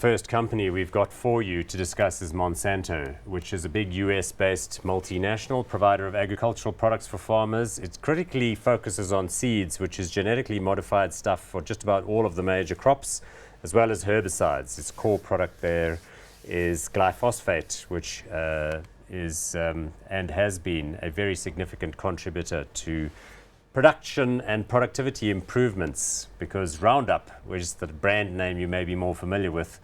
First company we've got for you to discuss is Monsanto, which is a big US-based multinational provider of agricultural products for farmers. It critically focuses on seeds, which is genetically modified stuff for just about all of the major crops, as well as herbicides. Its core product there is glyphosate, which is and has been a very significant contributor to production and productivity improvements, because Roundup, which is the brand name you may be more familiar with,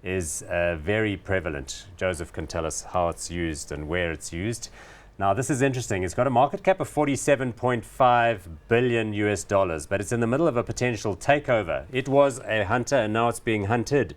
is very prevalent. Joseph can tell us how it's used and where it's used. Now, this is interesting. It's got a market cap of $47.5 billion US, but it's in the middle of a potential takeover. It was a hunter and now it's being hunted.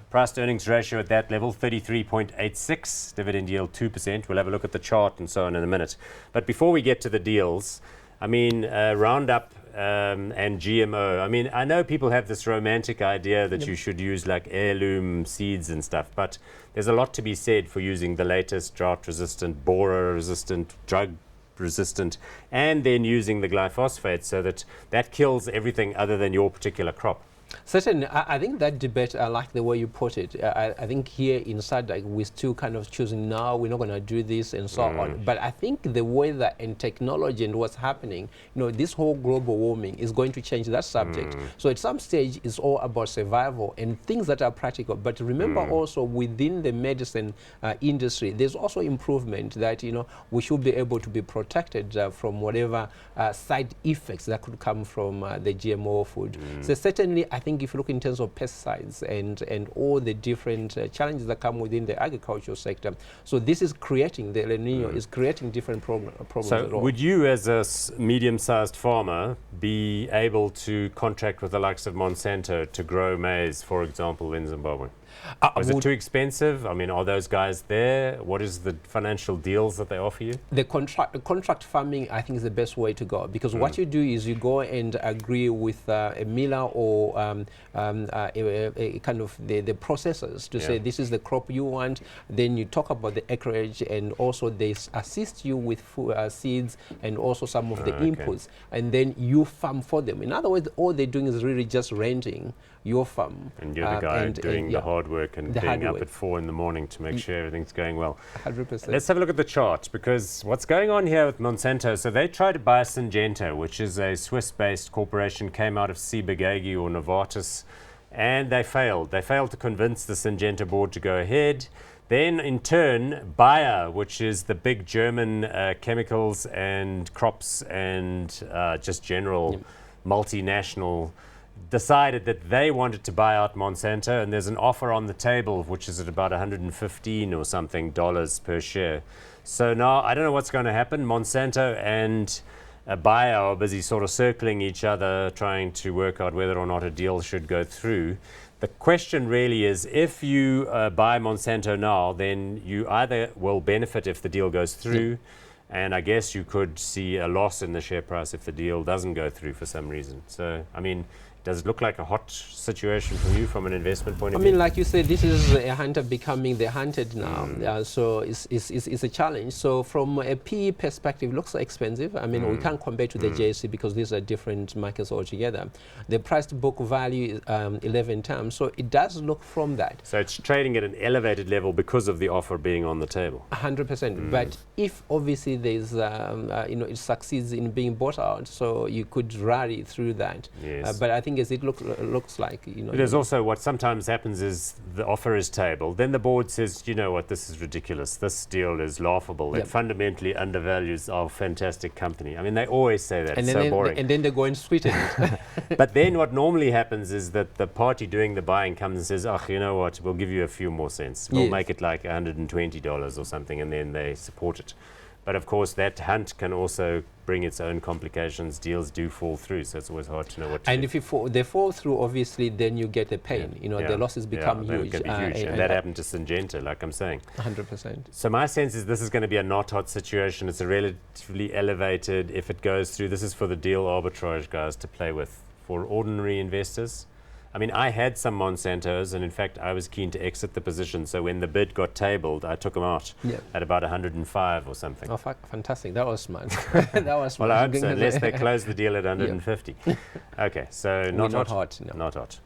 Price to earnings ratio at that level, 33.86, dividend yield 2%. We'll have a look at the chart and so on in a minute. But before we get to the deals, I mean, Roundup and GMO. I mean, I know people have this romantic idea that you should use like heirloom seeds and stuff, but there's a lot to be said for using the latest drought-resistant, borer-resistant, drug-resistant, and then using the glyphosate so that kills everything other than your particular crop. Certainly, I think that debate, I like the way you put it. I think here in SADC, we're still kind of choosing now, we're not going to do this and so on. But I think the weather and technology and what's happening, this whole global warming is going to change that subject. So at some stage, it's all about survival and things that are practical. But remember also within the medicine industry, there's also improvement that, we should be able to be protected from whatever side effects that could come from the GMO food. So certainly, I think if you look in terms of pesticides and all the different challenges that come within the agricultural sector, so this is creating, the El Niño is creating different problems. So would you as a medium-sized farmer be able to contract with the likes of Monsanto to grow maize, for example, in Zimbabwe? Is it too expensive? I mean, are those guys there? What is the financial deals that they offer you? The contract farming, I think, is the best way to go, because what you do is you go and agree with a miller or a kind of the processors to say this is the crop you want. Then you talk about the acreage, and also they assist you with seeds and also some of the inputs, and then you farm for them. In other words, all they're doing is really just renting your farm. And you're the guy doing the hard work and being up at 4 in the morning to make sure everything's going well. 100%. Let's have a look at the chart, because what's going on here with Monsanto, so they tried to buy Syngenta, which is a Swiss-based corporation, came out of Ciba-Geigy or Novartis, and they failed. They failed to convince the Syngenta board to go ahead. Then, in turn, Bayer, which is the big German chemicals and crops and just general multinational, decided that they wanted to buy out Monsanto, and there's an offer on the table which is at about $115 or something per share. So now I don't know what's going to happen. Monsanto and Bayer are busy sort of circling each other, trying to work out whether or not a deal should go through. The question really is, if you buy Monsanto now, then you either will benefit if the deal goes through, and I guess you could see a loss in the share price if the deal doesn't go through for some reason. So, I mean, does it look like a hot situation for you from an investment point of view? I mean, like you said, this is a hunter becoming the hunted now. So it's a challenge. So from a PE perspective, it looks expensive. I mean, we can't compare to the JSE because these are different markets altogether. The price to book value is 11 times. So it does look from that. So it's trading at an elevated level because of the offer being on the table. 100%. But if obviously there's, it succeeds in being bought out, so you could rally through that. Yes. But I think as it looks like, There's also what sometimes happens is the offer is tabled. Then the board says, you know what, this is ridiculous. This deal is laughable. It fundamentally undervalues our fantastic company. I mean, they always say that. It's so boring. And then they go and sweeten it. But then what normally happens is that the party doing the buying comes and says, oh, you know what, we'll give you a few more cents. We'll make it like $120 or something, and then they support it. But of course, that hunt can also bring its own complications. Deals do fall through, so it's always hard to know what to do. And if they fall through, obviously, then you get the pain. The losses become huge. And that happened to Syngenta, like I'm saying. 100%. So my sense is this is going to be a not hot situation. It's a relatively elevated. If it goes through, this is for the deal arbitrage guys to play with. For ordinary investors, I mean, I had some Monsantos, and in fact, I was keen to exit the position. So when the bid got tabled, I took them out at about 105 or something. Oh, fantastic. That was smart. That was smart. Well, I hope so, unless they close the deal at 150. Okay, so not hot. Not hot. No. Not hot.